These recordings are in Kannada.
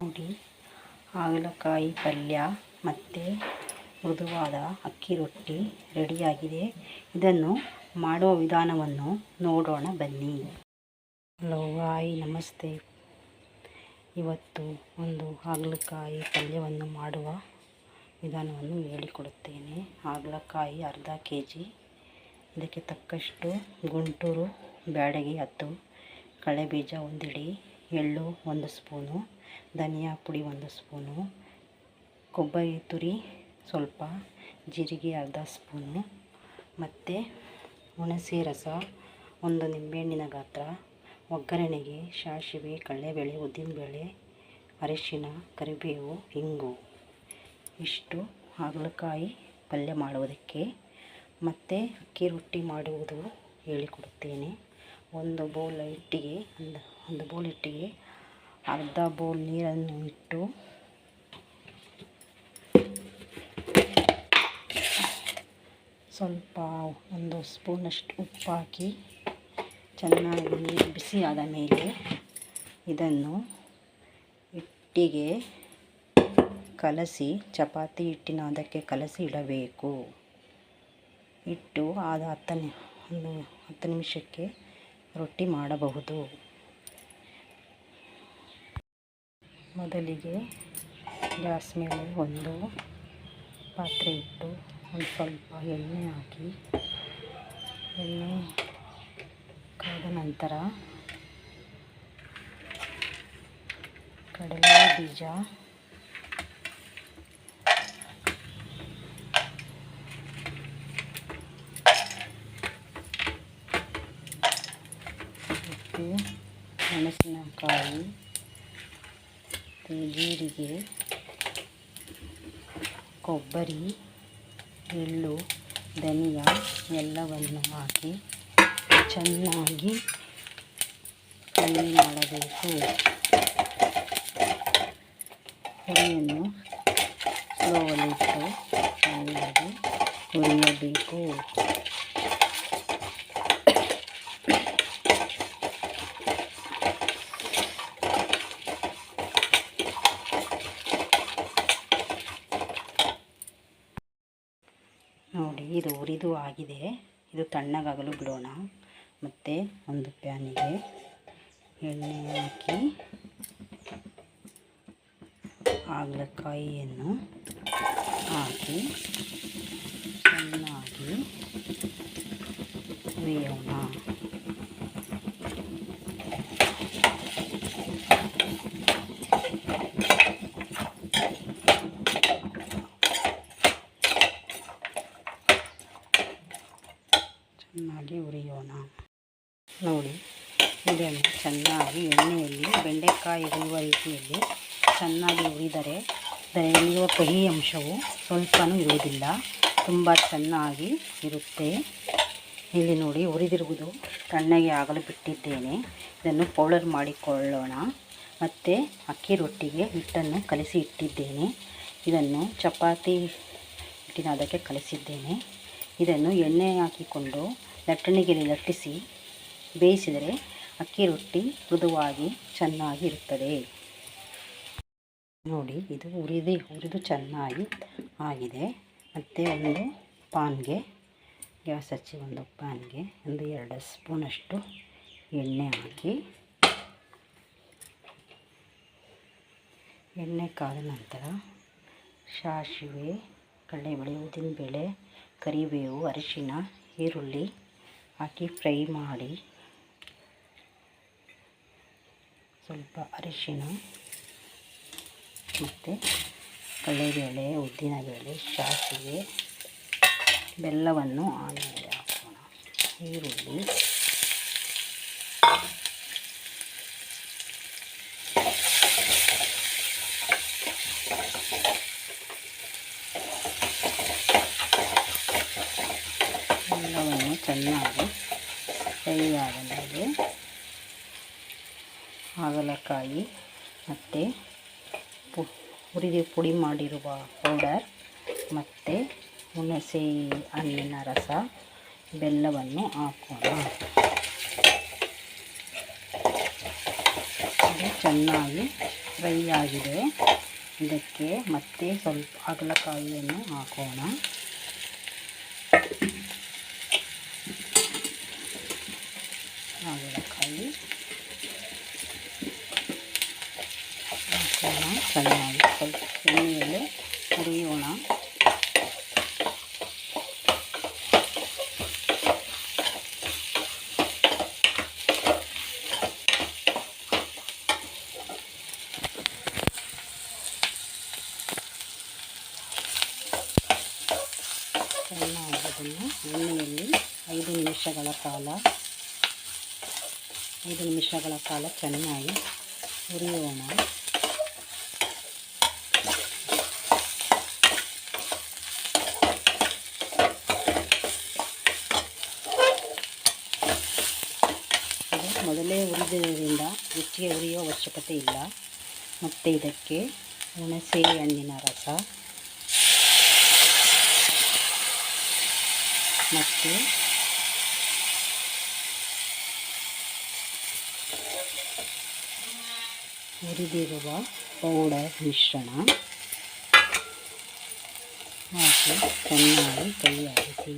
ನೋಡಿ, ಹಾಗಲಕಾಯಿ ಪಲ್ಯ ಮತ್ತು ಮೃದುವಾದ ಅಕ್ಕಿ ರೊಟ್ಟಿ ರೆಡಿಯಾಗಿದೆ. ಇದನ್ನು ಮಾಡುವ ವಿಧಾನವನ್ನು ನೋಡೋಣ ಬನ್ನಿ. ಹಲೋ ಹಾಯ್ ನಮಸ್ತೆ. ಇವತ್ತು ಒಂದು ಹಾಗಲಕಾಯಿ ಪಲ್ಯವನ್ನು ಮಾಡುವ ವಿಧಾನವನ್ನು ಹೇಳಿಕೊಡುತ್ತೇನೆ. ಹಾಗಲಕಾಯಿ ಅರ್ಧ kg, ಇದಕ್ಕೆ ತಕ್ಕಷ್ಟು ಗುಂಟೂರು ಬ್ಯಾಡಗಿ 10, ಕಡಲೆಬೀಜ 1 ಹಿಡಿ, ಎಳ್ಳು 1 ಸ್ಪೂನು, ಧನಿಯಾ ಪುಡಿ 1 ಸ್ಪೂನು, ಕೊಬ್ಬರಿ ತುರಿ ಸ್ವಲ್ಪ, ಜೀರಿಗೆ ಅರ್ಧ ಸ್ಪೂನು, ಮತ್ತು ಹುಣಸೆ ರಸ 1 ನಿಂಬೆಹಣ್ಣಿನ ಗಾತ್ರ, ಒಗ್ಗರಣೆಗೆ ಸಾಸಿವೆ, ಕಡಲೆಬೇಳೆ, ಉದ್ದಿನಬೇಳೆ, ಅರಿಶಿನ, ಕರಿಬೇವು, ಇಂಗು. ಇಷ್ಟು ಹಾಗಲಕಾಯಿ ಪಲ್ಯ ಮಾಡುವುದಕ್ಕೆ. ಮತ್ತು ಅಕ್ಕಿ ರೊಟ್ಟಿ ಮಾಡುವುದು ಹೇಳಿಕೊಡುತ್ತೇನೆ. ಒಂದು ಬೌಲ್ ಹಿಟ್ಟಿಗೆ ಅರ್ಧ ಬೌಲ್ ನೀರನ್ನು ಇಟ್ಟು ಸ್ವಲ್ಪ 1 ಸ್ಪೂನಷ್ಟು ಉಪ್ಪು ಹಾಕಿ ಚೆನ್ನಾಗಿ ನೀರು ಬಿಸಿಯಾದ ಮೇಲೆ ಇದನ್ನು ಹಿಟ್ಟಿಗೆ ಕಲಸಿ, ಚಪಾತಿ ಹಿಟ್ಟಿನ ಅದಕ್ಕೆ ಕಲಸಿ ಇಡಬೇಕು. ಇಟ್ಟು ಆದ 10 ನಿಮಿಷಕ್ಕೆ ರೊಟ್ಟಿ ಮಾಡಬಹುದು. ಮೊದಲಿಗೆ ಗ್ಯಾಸ್ ಮೇಲೆ ಒಂದು ಪಾತ್ರೆ ಇಟ್ಟು ಒಂದು ಸ್ವಲ್ಪ ಎಣ್ಣೆ ಹಾಕಿ, ಎಣ್ಣೆ ಕಾದ ನಂತರ ಕಡಲೆ ಬೀಜ, ಮತ್ತು ಮೆಣಸಿನಕಾಯಿ, ಜೀರಿಗೆ, ಕೊಬ್ಬರಿ, ಎಳ್ಳು, ಧನಿಯಾ ಎಲ್ಲವನ್ನು ಹಾಕಿ ಚೆನ್ನಾಗಿ ಫ್ರೈ ಮಾಡಬೇಕು. ಹುರಿಯನ್ನು ಸ್ಲೋವಲ್ಲಿಟ್ಟು ಚೆನ್ನಾಗಿ ಹುರಿಯಬೇಕು. ನೋಡಿ, ಇದು ಹುರಿದು ಆಗಿದೆ. ಇದು ತಣ್ಣಗಾಗಲು ಬಿಡೋಣ. ಮತ್ತು ಒಂದು ಪ್ಯಾನಿಗೆ ಎಣ್ಣೆ ಹಾಕಿ ಹಾಗಲಕಾಯಿಯನ್ನು ಹಾಕಿ ಚೆನ್ನಾಗಿ ಹುರಿಯೋಣ. ಚೆನ್ನಾಗಿ ಹುರಿಯೋಣ. ನೋಡಿ, ಇದನ್ನು ಚೆನ್ನಾಗಿ ಎಣ್ಣೆಯಲ್ಲಿ ಬೆಂಡೆಕಾಯಿ ಹುರಿಯುವ ರೀತಿಯಲ್ಲಿ ಚೆನ್ನಾಗಿ ಹುರಿದರೆ ಇದರಲ್ಲಿರುವ ಕಹಿ ಅಂಶವು ಸ್ವಲ್ಪನೂ ಇರುವುದಿಲ್ಲ, ತುಂಬ ಚೆನ್ನಾಗಿ ಇರುತ್ತೆ. ಇಲ್ಲಿ ನೋಡಿ, ಹುರಿದಿರುವುದು ತಣ್ಣಗೆ ಆಗಲು ಬಿಟ್ಟಿದ್ದೇನೆ. ಇದನ್ನು ಪೌಡರ್ ಮಾಡಿಕೊಳ್ಳೋಣ. ಮತ್ತು ಅಕ್ಕಿ ರೊಟ್ಟಿಗೆ ಹಿಟ್ಟನ್ನು ಕಲಸಿ ಇಟ್ಟಿದ್ದೇನೆ. ಇದನ್ನು ಚಪಾತಿ ಹಿಟ್ಟಿನ ಅದಕ್ಕೆ ಕಲಸಿದ್ದೇನೆ. ಇದನ್ನು ಎಣ್ಣೆ ಹಾಕಿಕೊಂಡು ಲಟ್ಟಣಿಗೆಯಲ್ಲಿ ಲಟ್ಟಿಸಿ ಬೇಯಿಸಿದರೆ ಅಕ್ಕಿ ರೊಟ್ಟಿ ಮೃದುವಾಗಿ ಚೆನ್ನಾಗಿ ಇರುತ್ತದೆ. ನೋಡಿ, ಇದು ಹುರಿದು ಚೆನ್ನಾಗಿ ಆಗಿದೆ. ಮತ್ತು ಒಂದು ಪಾನ್ಗೆ ಗ್ಯಾಸ್ ಹಚ್ಚಿ ಒಂದು ಪ್ಯಾನ್ಗೆ 1-2 ಸ್ಪೂನಷ್ಟು ಎಣ್ಣೆ ಹಾಕಿ, ಎಣ್ಣೆ ಕಾದ ನಂತರ ಸಾಸಿವೆ, ಕಡಲೆಬೇಳೆ, ಉದ್ದಿನಬೇಳೆ, ಕರಿಬೇವು, ಅರಿಶಿನ, ಈರುಳ್ಳಿ ಹಾಕಿ ಫ್ರೈ ಮಾಡಿ, ಸ್ವಲ್ಪ ಅರಿಶಿನ ಮತ್ತು ಕಡಲೆಬೇಳೆ, ಉದ್ದಿನಬೇಳೆ, ಸಾಸಿವೆ, ಬೆಲ್ಲವನ್ನು ಆಮೇಲೆ ಹಾಕೋಣ. ಈರುಳ್ಳಿ, ಎಲ್ಲವನ್ನು ಚೆನ್ನಾಗಿ ಫ್ರೈ ಆದ ಮೇಲೆ ಹಾಗಲಕಾಯಿ ಮತ್ತು ಪುಡಿ ಮಾಡಿರುವ ಪೌಡರ್ ಮತ್ತು ಹುಣಸೆ ಹಣ್ಣಿನ ರಸ, ಬೆಲ್ಲವನ್ನು ಹಾಕೋಣ. ಇದು ಚೆನ್ನಾಗಿ ಫ್ರೈ ಆಗಿದೆ. ಇದಕ್ಕೆ ಮತ್ತೆ ಸ್ವಲ್ಪ ಹಾಗಲಕಾಯಿಯನ್ನು ಹಾಕೋಣ. ಹಾಗಲಕಾಯಿ ಹಾಕೋಣ. ಚೆನ್ನಾಗಿ ಸ್ವಲ್ಪ ಎಣ್ಣೆಯಲ್ಲಿ ಹುರಿಯೋಣ. ಚೆನ್ನಾಗಿ ಅದನ್ನು ಎಣ್ಣೆಯಲ್ಲಿ 5 ನಿಮಿಷಗಳ ಕಾಲ ಚೆನ್ನಾಗಿ ಹುರಿಯೋಣ. ಇದು ಮೊದಲೇ ಹುರಿದಿರೋದ್ರಿಂದ ಹೆಚ್ಚಿಗೆ ಹುರಿಯೋ ಅವಶ್ಯಕತೆ ಇಲ್ಲ. ಮತ್ತು ಇದಕ್ಕೆ ಹುಣಸೆ ಹಣ್ಣಿನ ರಸ ಮತ್ತು ಹುರಿದಿರುವ ಪೌಡರ್ ಮಿಶ್ರಣ ಹಾಕಿ ಚೆನ್ನಾಗಿ ಕೈಯಾಡಿಸಿ.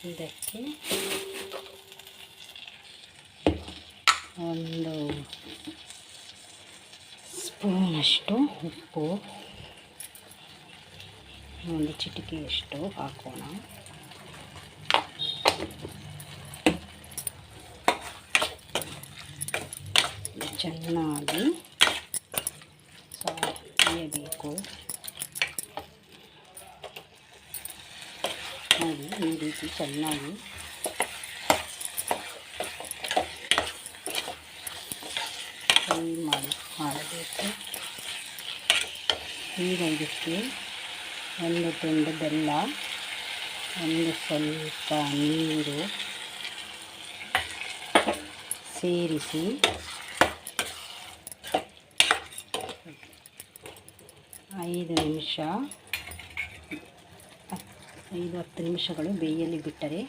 ಇದಕ್ಕೆ 1 ಸ್ಪೂನಷ್ಟು ಉಪ್ಪು, 1 ಚಿಟಿಕೆಯಷ್ಟು ಹಾಕೋಣ. ಚೆನ್ನಾಗಿ ಬೇಯಬೇಕು. ನೋಡಿ, ಈ ರೀತಿ ಚೆನ್ನಾಗಿ ಫ್ರೈ ಮಾಡಬೇಕು. ಈಗ ಇದಕ್ಕೆ 1 ತುಂಡು ಬೆಲ್ಲ, 1 ಸ್ವಲ್ಪ ನೀರು ಸೇರಿಸಿ 5-10 ನಿಮಿಷಗಳು ಬೇಯಲು ಬಿಟ್ಟರೆ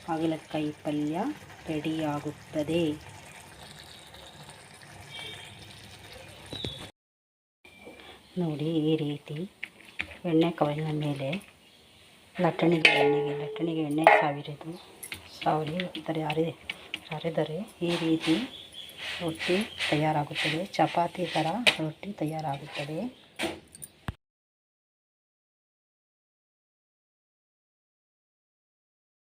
ಹಾಗಲಕಾಯಿ ಪಲ್ಯ ರೆಡಿಯಾಗುತ್ತದೆ. ನೋಡಿ, ಈ ರೀತಿ ಎಣ್ಣೆ ಕವಲಿನ ಮೇಲೆ ಲಟ್ಟಣಿಗೆ ಎಣ್ಣೆ ಸಾರಿದರೆ ಈ ರೀತಿ ರೊಟ್ಟಿ ತಯಾರಾಗುತ್ತದೆ. ಚಪಾತಿ ಥರ ರೊಟ್ಟಿ ತಯಾರಾಗುತ್ತದೆ.